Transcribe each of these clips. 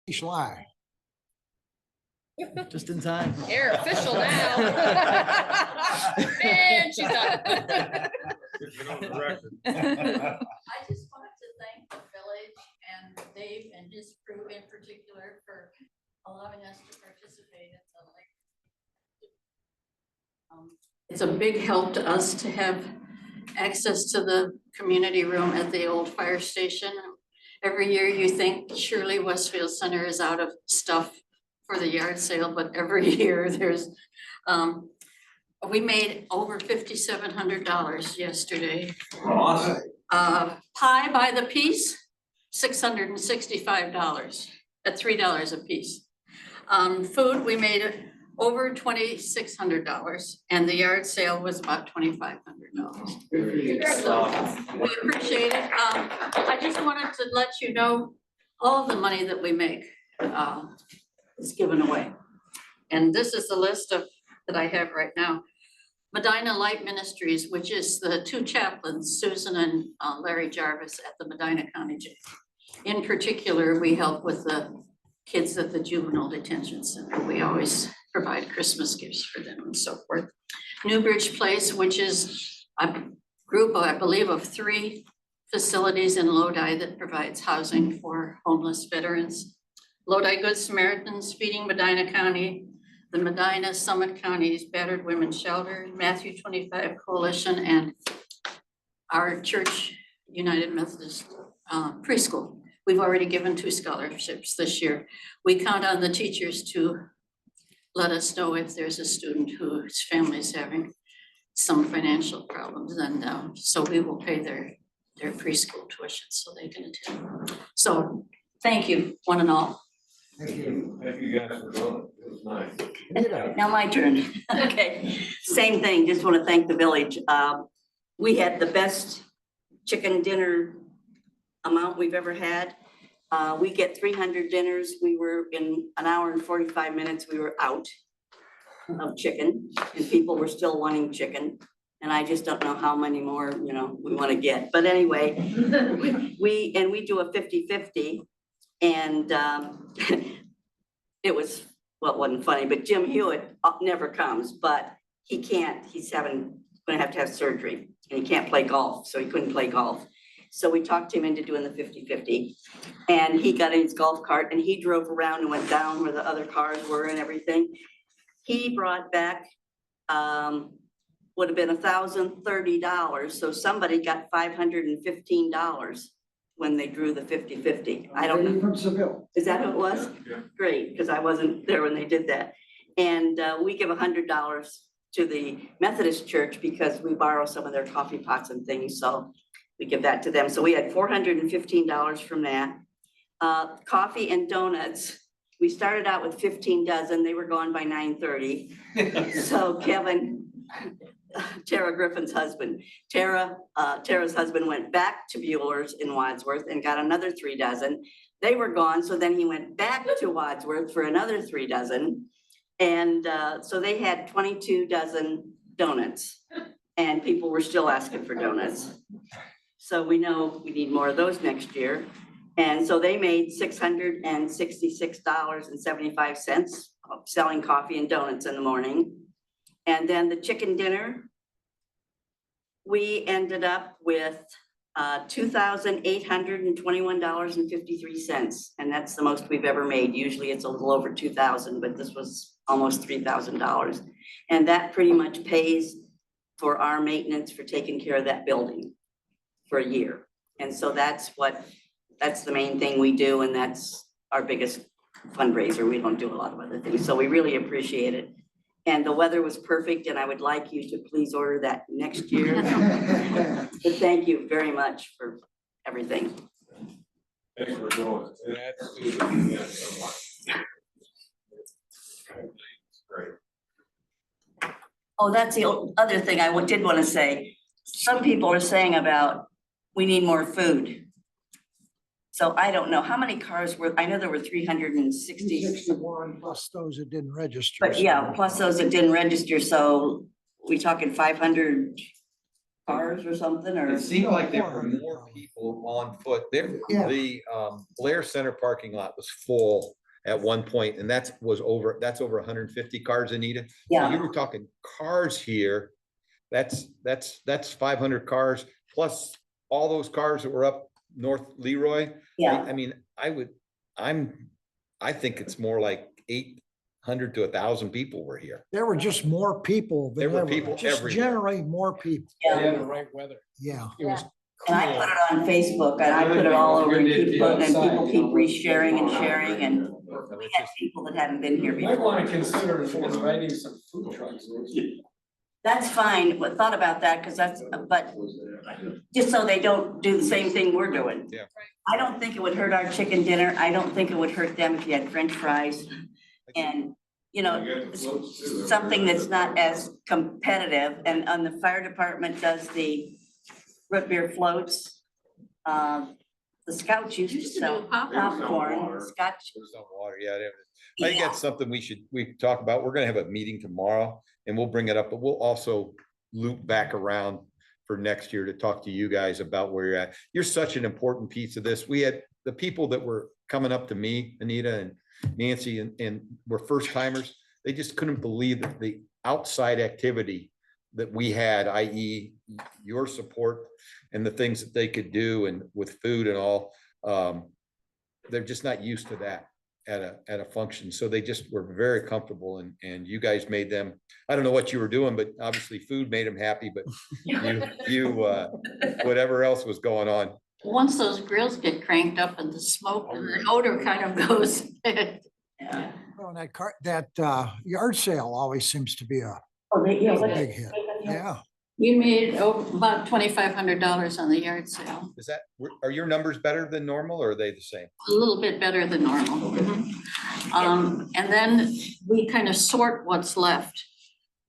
Schley. Just in time. You're official now. And she's done. Get on the record. I just wanted to thank the village and Dave and his crew in particular for allowing us to participate in the lake. It's a big help to us to have access to the community room at the old fire station. Every year you think surely Westfield Center is out of stuff for the yard sale, but every year there's, we made over $5,700 yesterday. Awesome. Pie by the piece, $665 at $3 a piece. Food, we made over $2,600, and the yard sale was about $2,500. So we appreciate it. I just wanted to let you know all of the money that we make is given away. And this is the list of that I have right now. Medina Light Ministries, which is the two chaplains, Susan and Larry Jarvis at the Medina County Jail. In particular, we help with the kids at the juvenile detention center. We always provide Christmas gifts for them and so forth. Newbridge Place, which is a group, I believe, of 3 facilities in Lodi that provides housing for homeless veterans. Lodi Good Samaritans, Feeding Medina County, the Medina Summit County's Battered Women's Shelter, Matthew 25 Coalition, and our church, United Methodist Preschool. We've already given 2 scholarships this year. We count on the teachers to let us know if there's a student whose family is having some financial problems, and so we will pay their preschool tuition so they can attend. So thank you, one and all. Thank you. Thank you guys for going. It was nice. Now my turn. Okay, same thing. Just want to thank the village. We had the best chicken dinner amount we've ever had. We get 300 dinners. We were in an hour and 45 minutes. We were out of chicken, and people were still wanting chicken. And I just don't know how many more, we want to get. But anyway, we do a 50-50. And it was, well, it wasn't funny, but Jim Hewitt never comes, but he can't, he's gonna have to have surgery, and he can't play golf, so he couldn't play golf. So we talked him into doing the 50-50, and he got in his golf cart and he drove around and went down where the other cars were and everything. He brought back, would have been $1,030, so somebody got $515. When they drew the 50-50. I don't know. From Seville. Is that who it was? Yeah. Great, because I wasn't there when they did that. And we give $100 to the Methodist Church because we borrow some of their coffee pots and things. So we give that to them. So we had $415 from that. Coffee and donuts. We started out with 15 dozen. They were gone by 9:30. So Kevin, Tara Griffin's husband. Tara's husband went back to Bueller's in Wadsworth and got another 3 dozen. They were gone, so then he went back to Wadsworth for another 3 dozen. And so they had 22 dozen donuts, and people were still asking for donuts. So we know we need more of those next year. And so they made $666.75 selling coffee and donuts in the morning. And then the chicken dinner, we ended up with $2,821.53. And that's the most we've ever made. Usually it's a little over 2,000, but this was almost $3,000. And that pretty much pays for our maintenance for taking care of that building for a year. And so that's the main thing we do. And that's our biggest fundraiser. We don't do a lot of other things. So we really appreciate it. And the weather was perfect, and I would like you to please order that next year. But thank you very much for everything. Thanks for going. Great. Oh, that's the other thing I did want to say. Some people are saying about, we need more food. So I don't know, how many cars were, I know there were 360. 61 plus those that didn't register. But yeah, plus those that didn't register, so we talking 500 cars or something, or? It seemed like there were 400 more probably. people on foot. There, Yeah. the Blair Center parking lot was full at one point, and that's over 150 cars, Anita. So Yeah. you were talking cars here. That's 500 cars plus all those cars that were up North Leroy. Yeah, I mean, I think it's more like 800 to 1,000 people were here. There were just more people than There were ever. people Just everywhere. generally more people. yeah. the right weather. Yeah. It was And I put it on Facebook and I put it all over and people keep resharing and sharing, and we had people that hadn't been here You might want before. to consider inviting some food trucks. That's fine, but thought about that, because but just so they don't do the same thing we're doing. Yeah. I don't think it would hurt our chicken dinner. I don't think it would hurt them if you had French fries and, something that's not as competitive. And on the fire department does the root beer floats. The scouts used to Used to sell do popcorn. popcorn, scotch. There's no water, yeah. I think Yeah. that's something we can talk about. We're gonna have a meeting tomorrow and we'll bring it up, but we'll also loop back around for next year to talk to you guys about where you're at. You're such an important piece of this. We had the people that were coming up to me, Anita and Nancy, and were first timers. They just couldn't believe that the outside activity that we had, i.e. your support and the things that they could do and with food and all. They're just not used to that at a function. So they just were very comfortable and you guys made them, I don't know what you were doing, but obviously food made them happy, but you whatever else was going on. Once those grills get cranked up and the smoke and the odor kind of goes. Yeah. Well, that yard sale always seems to be a Oh, big hit. Yeah. We made about $2,500 on the yard sale, Is that, are your numbers better than normal or are they the same? a little bit better than normal. And then we kind of sort what's left.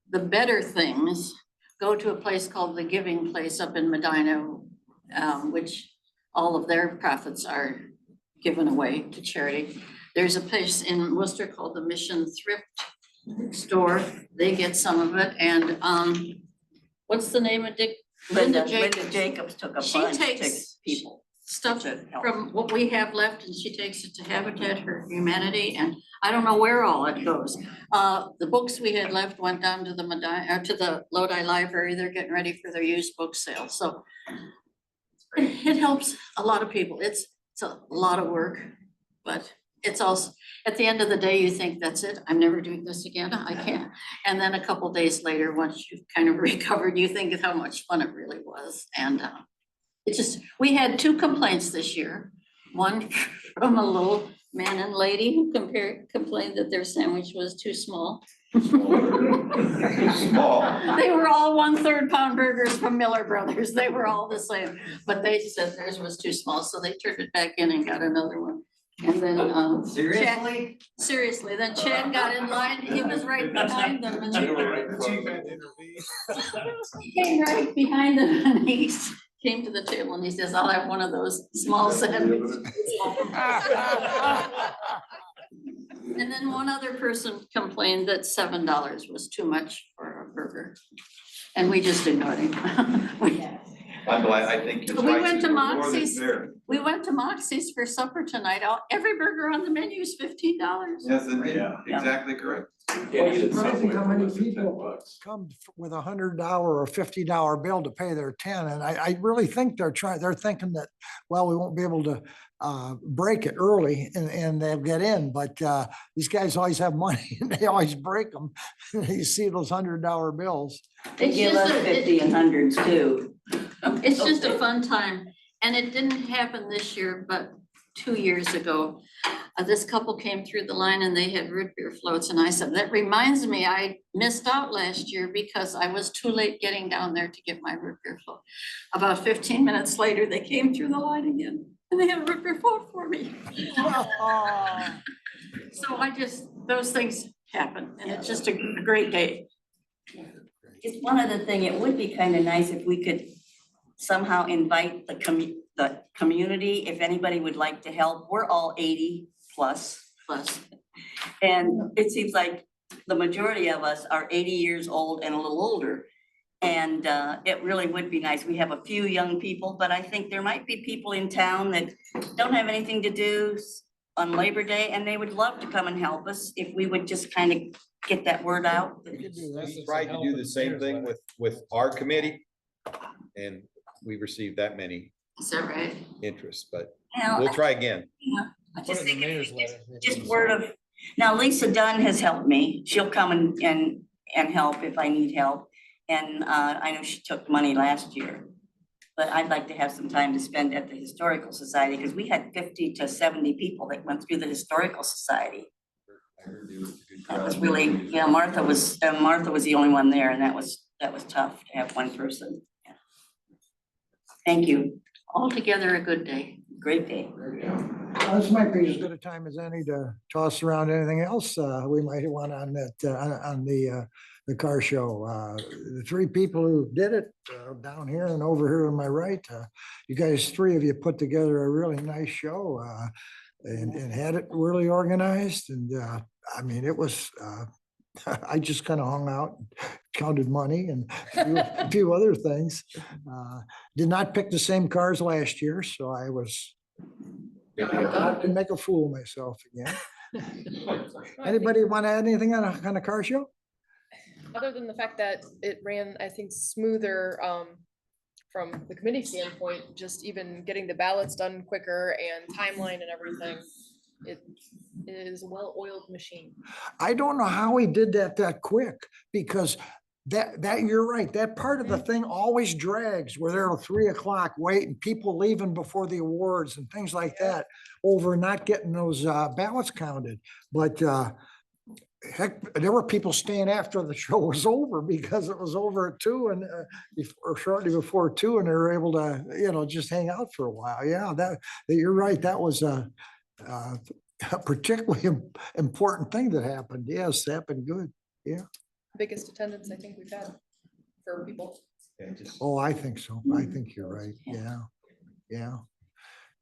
The better things go to a place called the Giving Place up in Medina, which all of their profits are given away to charity. There's a place in Worcester called the Mission Thrift Store. They get some of it. And what's the name of Dick? Linda Jacobs. Jacobs took a She bunch to takes people. Stuff to help. from what we have left and she takes it to Habitat for Humanity and I don't know where all it goes. The books we had left went down to the to the Lodi Library. They're getting ready for their used book sale. So it helps a lot of people. It's a lot of work, but it's also, at the end of the day, you think, that's it, I'm never doing this again, I can't. And then a couple days later, once you've kind of recovered, you think of how much fun it really was. And it just, we had 2 complaints this year. One from a little man and lady who complained that their sandwich was too small. Small. They were all 1/3 pound burgers from Miller Brothers. They were all the same, but they said theirs was too small, so they turned it back in and got another one. And then, seriously, then Chad got in line. He was right behind them. And he came right behind them and he came to the table and he says, I'll have one of those small sandwiches. And then one other person complained that $7 was too much for a burger. And we just ignored him. I'm glad, I think you're We right. went to More than Moxie's, fair. we went to Moxie's for supper tonight. Every burger on the menu is $15. Yes, indeed, Yeah. exactly correct. It's surprising how many people come with $100 or $50 bill to pay their 10. And I really think they're thinking that, well, we won't be able to break it early and they'll get in. But these guys always have money and they always break them. You see those $100 bills. They give us 50 and hundreds too. It's just a fun time. And it didn't happen this year, but 2 years ago, this couple came through the line and they had root beer floats. And I said, that reminds me, I missed out last year because I was too late getting down there to get my root beer float. About 15 minutes later, they came through the line again and they had a root beer float for me. So those things happen and it's just a great day. Just one other thing, it would be kind of nice if we could somehow invite the community, if anybody would like to help. We're all 80 plus. And it seems like the majority of us are 80 years old and a little older. And it really would be nice. We have a few young people, but I think there might be people in town that don't have anything to do on Labor Day, and they would love to come and help us if we would just kind of get that word out. We tried to do the same thing with our committee. And we received that many Is that right? interests, but Now, we'll try again. I Put just it in think the if mayor's we letter. just word of, now Lisa Dunn has helped me. She'll come and help if I need help. And I know she took money last year. But I'd like to have some time to spend at the Historical Society, because we had 50 to 70 people that went through the Historical Society. That was really, yeah, Martha was the only one there, and that was tough to have one person. Yeah. Thank you. Altogether a good day. Great day. This might be as good a time as any to toss around anything else we might want on that, on the car show. The three people who did it down here and over here on my right, you guys, three of you put together a really nice show and had it really organized. And I mean, it was, I just kind of hung out, counted money and a few other things. Did not pick the same cars last year, so I was not to make a fool of myself again. Anybody want to add anything on a car show? Other than the fact that it ran, I think, smoother from the committee standpoint, just even getting the ballots done quicker and timeline and everything. It is a well-oiled machine. I don't know how he did that quick, because that you're right. That part of the thing always drags. We're there till 3 o'clock waiting, people leaving before the awards and things like that over not getting those ballots counted. But heck, there were people staying after the show was over because it was over at 2 and or shortly before 2, and they were able to, just hang out for a while. Yeah, that you're right. That was a particularly important thing that happened. Yes, happened good. Yeah. Biggest attendance I think we've had for people. Oh, I think so. I think you're right. Yeah. Yeah.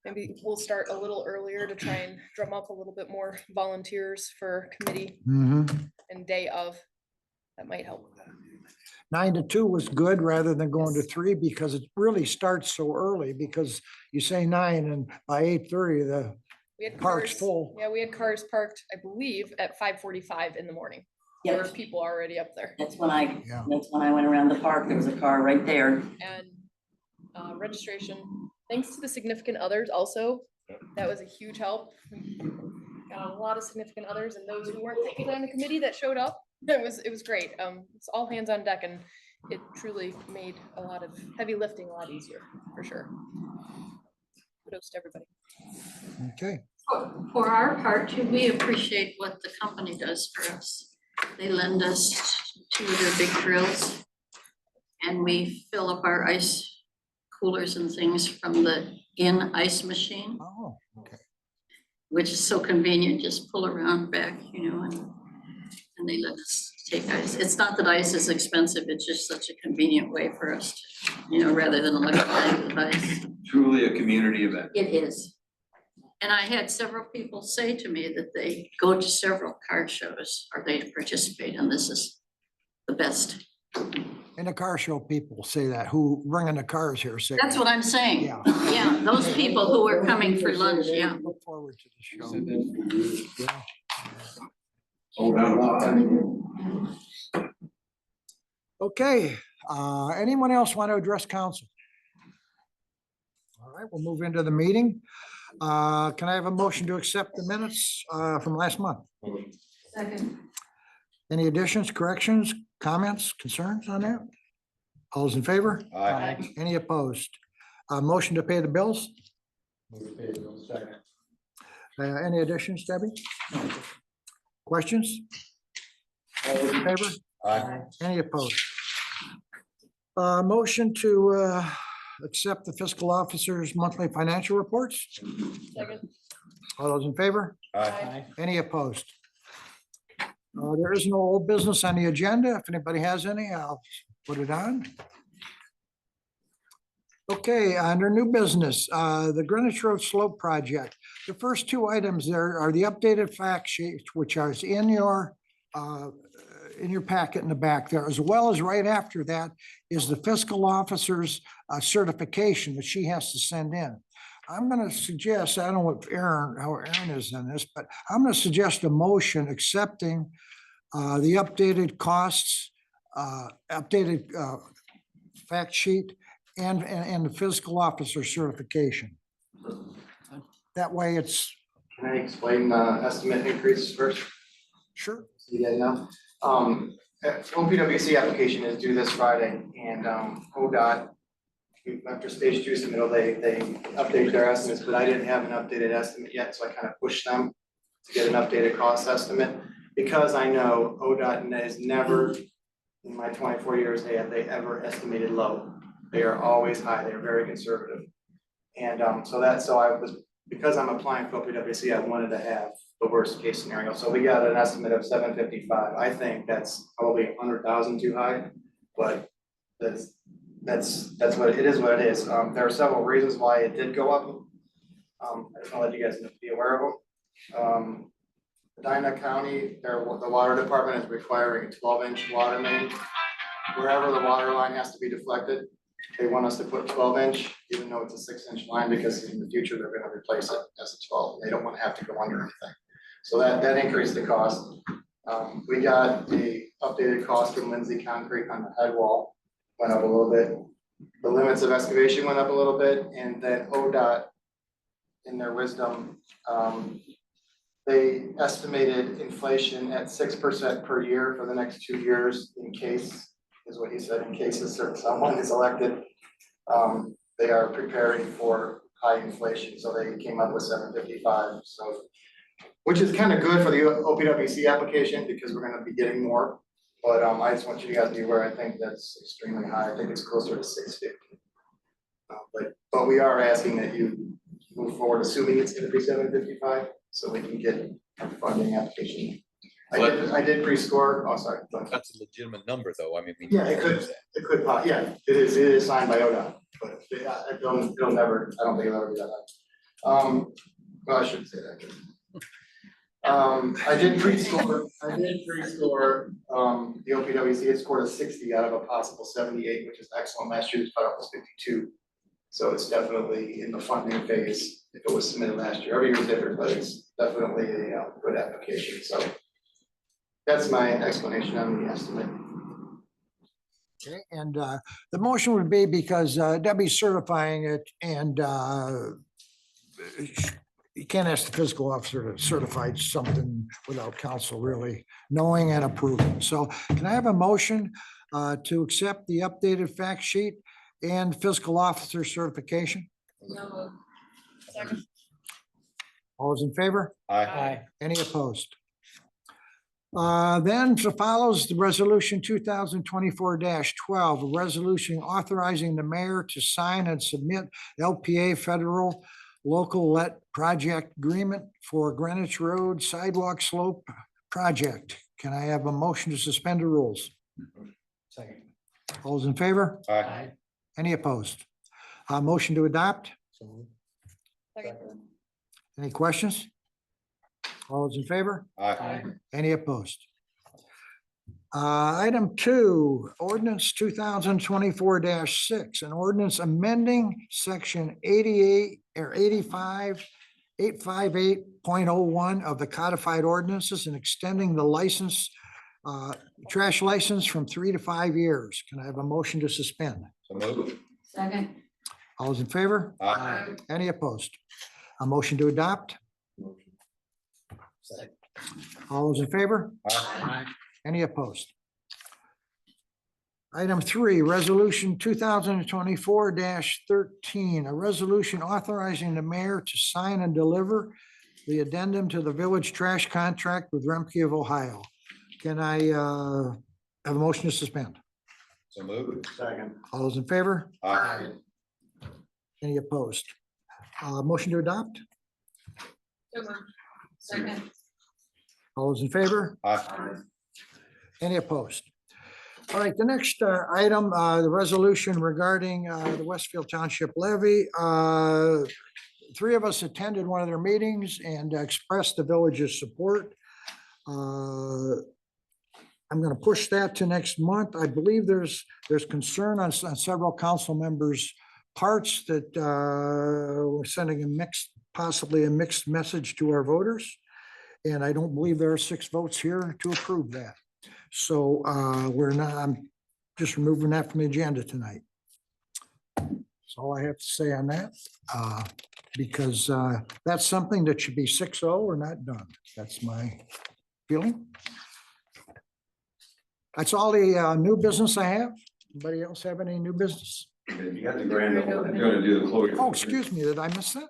Maybe we'll start a little earlier to try and drum up a little bit more volunteers for committee and day of. That might help. 9 to 2 was good rather than going to 3, because it really starts so early, because you say 9 and by 8:30, We had park's cars, full. yeah, we had cars parked, I believe, at 5:45 in the morning. There were Yes, people already up there. that's when I Yeah. went around the park. There was a car right there. And registration, thanks to the significant others also, that was a huge help. Got a lot of significant others and those who weren't technically on the committee that showed up. It was great. It's all hands on deck, and it truly made a lot of heavy lifting a lot easier, for sure. Kudos to everybody. Okay. For our part, too, we appreciate what the company does for us. They lend us 2 of their big drills, and we fill up our ice coolers and things from the ice machine, Oh, okay. which is so convenient. Just pull around back, and they let us take ice. It's not that ice is expensive, it's just such a convenient way for us to, rather than electric ice. Truly a community event. It is. And I had several people say to me that they go to several car shows or they participate, and this is the best. And the car show people say that, who bringing the cars here say. That's what I'm saying. Yeah. Yeah, those people who are coming for lunch, yeah. Look forward to the show. Yeah. Okay, anyone else want to address council? All right, we'll move into the meeting. Can I have a motion to accept the minutes from last month? Second. Any additions, corrections, comments, concerns on that? All those in favor? Aye. Any opposed? Motion to pay the bills? Any additions, Debbie? Questions? All those in favor? Aye. Any opposed? Motion to accept the fiscal officer's monthly financial reports? Second. All those in favor? Aye. Any opposed? There is no old business on the agenda. If anybody has any, I'll put it on. Okay, under new business, the Greenwich Road Slope Project. The first 2 items there are the updated fact sheet, which is in your in your packet in the back there, as well as right after that is the fiscal officer's certification that she has to send in. I'm going to suggest, I don't know what how Aaron is in this, but I'm going to suggest a motion accepting the updated costs, updated fact sheet and the fiscal officer certification. That way it's. Can I explain the estimate increase first? Sure. So you guys know, OPWC application is due this Friday, and ODOT, after stage two submittal, they update their estimates, but I didn't have an updated estimate yet, so I kind of pushed them to get an updated cost estimate, because I know ODOT has never, in my 24 years, have they ever estimated low. They are always high. They're very conservative. And because I'm applying for OPWC, I wanted to have the worst case scenario. So we got an estimate of 755. I think that's probably 100,000 too high, but that's what it is. What it is. There are several reasons why it did go up. I just want to let you guys be aware of them. Medina County, the water department is requiring a 12-inch water main. Wherever the water line has to be deflected, they want us to put 12-inch, even though it's a 6-inch line, because in the future, they're gonna replace it as a 12. They don't want to have to go under anything. So that increased the cost. We got a updated cost from Lindsay Concrete on the head wall, went up a little bit. The limits of excavation went up a little bit, and then ODOT, in their wisdom, they estimated inflation at 6% per year for the next 2 years, in case, is what he said, in case someone is elected. They are preparing for high inflation, so they came up with 755. So, which is kind of good for the OPWC application, because we're going to be getting more. But I just want you guys to be aware. I think that's extremely high. I think it's closer to 650. But we are asking that you move forward, assuming it's going to be 755, so we can get a funding application. I did pre-score. Oh, sorry. That's a legitimate number, though. I mean. Yeah, it could, yeah, it is signed by ODOT, but it'll never, I don't think it'll ever be that high. Well, I shouldn't say that. I did pre-score, the OPWC, it scored a 60 out of a possible 78, which is excellent. Last year's cutoff was 52. So it's definitely in the funding phase if it was submitted last year. Every year is different, but it's definitely a good application. So that's my explanation on the estimate. Okay, and the motion would be because Debbie's certifying it, and you can't ask the fiscal officer to certify something without council really knowing and approving. So can I have a motion to accept the updated fact sheet and fiscal officer certification? Second. All those in favor? Aye. Any opposed? Then follows the resolution 2024-12, a resolution authorizing the mayor to sign and submit LPA federal local let project agreement for Greenwich Road sidewalk slope project. Can I have a motion to suspend the rules? Second. All those in favor? Aye. Any opposed? Motion to adopt? Second. Any questions? All those in favor? Aye. Any opposed? Item 2, ordinance 2024-6, an ordinance amending section 88 or 858.01 of the codified ordinances and extending the license, trash license from 3 to 5 years. Can I have a motion to suspend? So moved. Second. All those in favor? Aye. Any opposed? A motion to adopt? All those in favor? Aye. Any opposed? Item 3, resolution 2024-13, a resolution authorizing the mayor to sign and deliver the addendum to the village trash contract with Remke of Ohio. Can I have a motion to suspend? So moved. Second. All those in favor? Aye. Any opposed? Motion to adopt? So moved. Second. All those in favor? Aye. Any opposed? All right, the next item, the resolution regarding the Westfield Township levy. 3 of us attended one of their meetings and expressed the village's support. I'm gonna push that to next month. I believe there's concern on several council members' parts that we're sending a mixed, possibly a mixed message to our voters. And I don't believe there are 6 votes here to approve that. So we're not, I'm just removing that from the agenda tonight. That's all I have to say on that. Because that's something that should be 6-0 or not done. That's my feeling. That's all the new business I have. Anybody else have any new business? You got the grand opening. You're gonna do the closure. Oh, excuse me, did I miss that?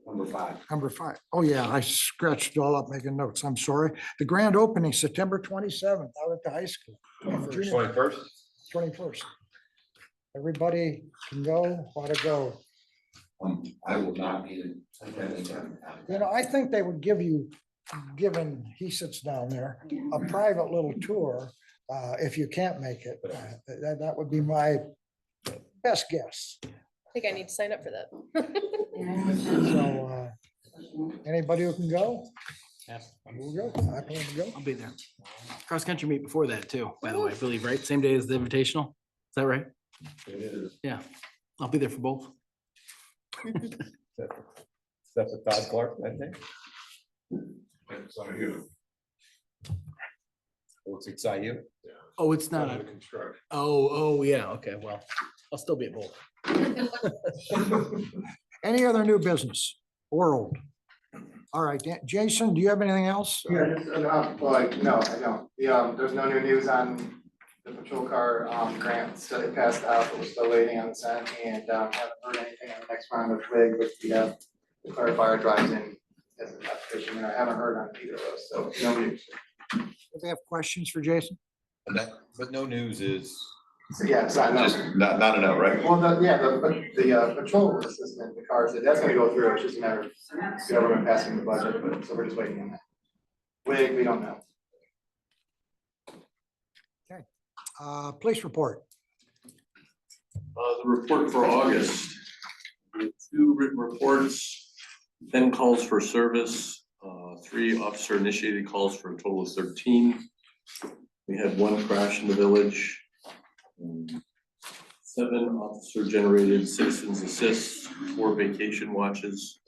Number 5. Number 5. Oh, yeah, I scratched it all up making notes. I'm sorry. The grand opening, September 27th, out at the high school. Junior- 21st? 21st. Everybody can go, want to go. I will not be. You know, I think they would give you, given he sits down there, a private little tour, if you can't make it. That would be my best guess. I think I need to sign up for that. So, anybody who can go, Yes. we'll go. I plan to go. I'll be there. Cross country meet before that too, by the way, I believe, right? Same day as the invitational. Is that right? Yeah, I'll be there for both. That's a Todd Clark, I think. It's on you. What's excite you? Oh, it's not. Under construction. Oh, yeah, okay, well, I'll still be at both. Any other new business? World. All right, Jason, do you have anything else? Yeah, just, well, no, I don't. There's no new news on the patrol car, grants that they passed out, but we're still waiting on the Senate and, haven't heard anything on the next round of WIG, which the clarifier drives in as an application, and I haven't heard on either of those, so no news. Do they have questions for Jason? But no news is. So, yeah, so I know. Just not enough, right? Well, the patrol assistant, the cars, that's gonna go through, it's just a matter of the government passing the budget, but, so we're just waiting on that. WIG, we don't know. Police report. The report for August, we had 2 written reports, 10 calls for service, 3 officer initiated calls for a total of 13. We had 1 crash in the village, 7 officer generated citizens assists, 4 vacation watches.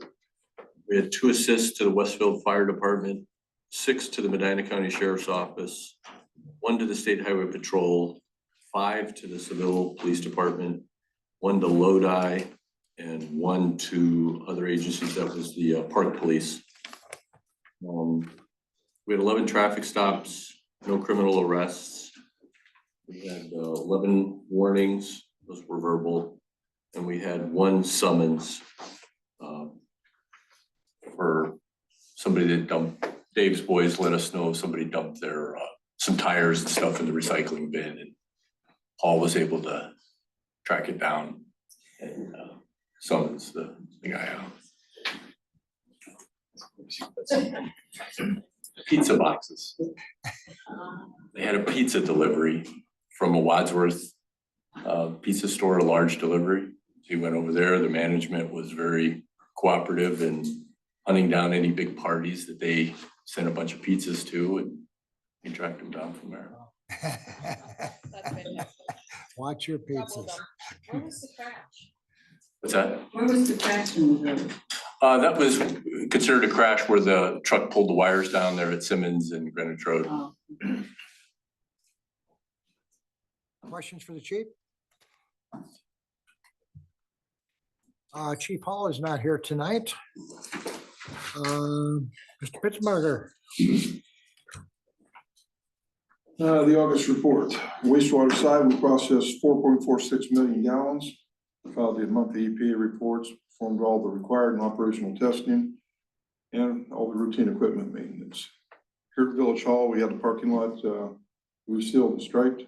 We had 2 assists to the Westfield Fire Department, 6 to the Medina County Sheriff's Office, 1 to the State Highway Patrol, 5 to the Seville Police Department, 1 to Lodi, and 1 to other agencies. That was the Park Police. We had 11 traffic stops, no criminal arrests. We had 11 warnings, those were verbal, and we had 1 summons for somebody that dumped. Dave's boys let us know if somebody dumped their some tires and stuff in the recycling bin, and Paul was able to track it down and summons the guy out. Pizza boxes. They had a pizza delivery from a Wadsworth pizza store, a large delivery. He went over there. The management was very cooperative in hunting down any big parties that they sent a bunch of pizzas to, and he tracked them down from there. That's fantastic. Watch your Job well pizzas. done. Where was the crash? What's that? Where was the crash in the village? That was considered a crash where the truck pulled the wires down there at Simmons and Greenwich Road. Oh. Questions for the chief? Chief Hall is not here tonight. Mr. Pittsburgher. The August report, wastewater side, we processed 4.46 million gallons. Filed the monthly EPA reports, performed all the required and operational testing, and all the routine equipment maintenance. Here at Village Hall, we had the parking lot resealed and striped,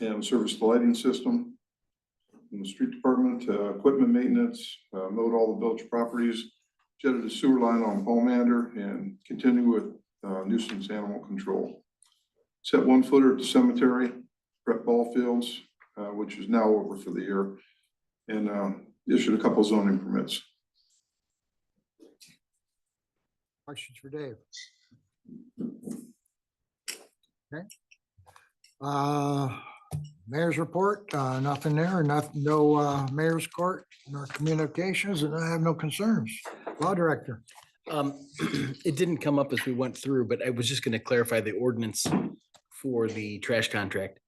and serviced the lighting system. In the street department, equipment maintenance, mowed all the village properties, jetted the sewer line on Palmander, and continue with nuisance animal control. Set 1 footer at the cemetery, prep ball fields, which is now over for the year, and issued a couple zoning permits. Questions for Dave? Mayor's report, nothing there, nothing, no, mayor's court, nor communications, and I have no concerns. Law director. It didn't come up as we went through, but I was just gonna clarify the ordinance for the trash contract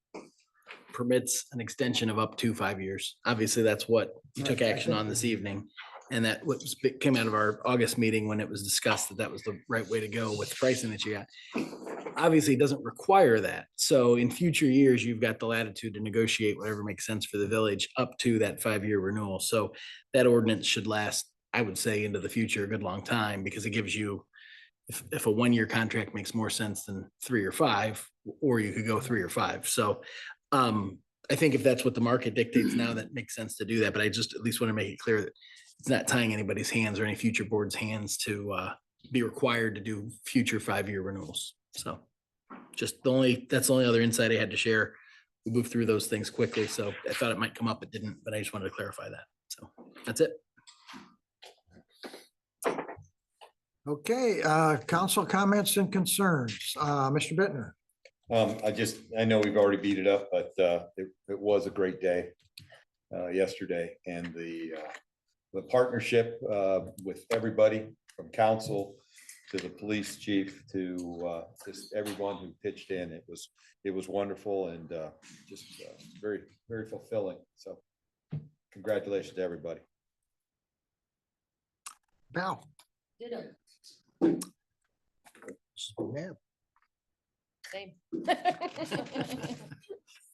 permits an extension of up to 5 years. Obviously, that's what you took Right, I action think on this evening. And that was, came out of our August meeting when it was discussed that that was the right way to go with the pricing that you got. Obviously, it doesn't require that. So in future years, you've got the latitude to negotiate whatever makes sense for the village up to that 5-year renewal. So that ordinance should last, I would say, into the future a good long time because it gives you, if a 1-year contract makes more sense than 3 or 5, or you could go 3 or 5. So I think if that's what the market dictates now, that makes sense to do that. But I just at least want to make it clear that it's not tying anybody's hands or any future board's hands to be required to do future 5-year renewals. So just that's the only other insight I had to share. We moved through those things quickly, so I thought it might come up. It didn't, but I just wanted to clarify that. So that's it. Okay, council comments and concerns. Mr. Bittner. I know we've already beat it up, but it was a great day yesterday, and the partnership with everybody from council to the police chief to just everyone who pitched in. It was wonderful and just very, very fulfilling. So congratulations to everybody. Val. Same.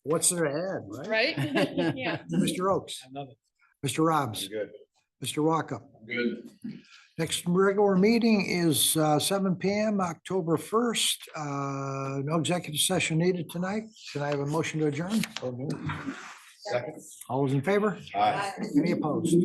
What's there to add, right? Right? Yeah. Mr. Oakes. Mr. Robs. Good. Mr. Walkup. Good. Next regular meeting is 7 PM, October 1st. No executive session needed tonight. Can I have a motion to adjourn? Second. All those in favor? Aye. Any opposed?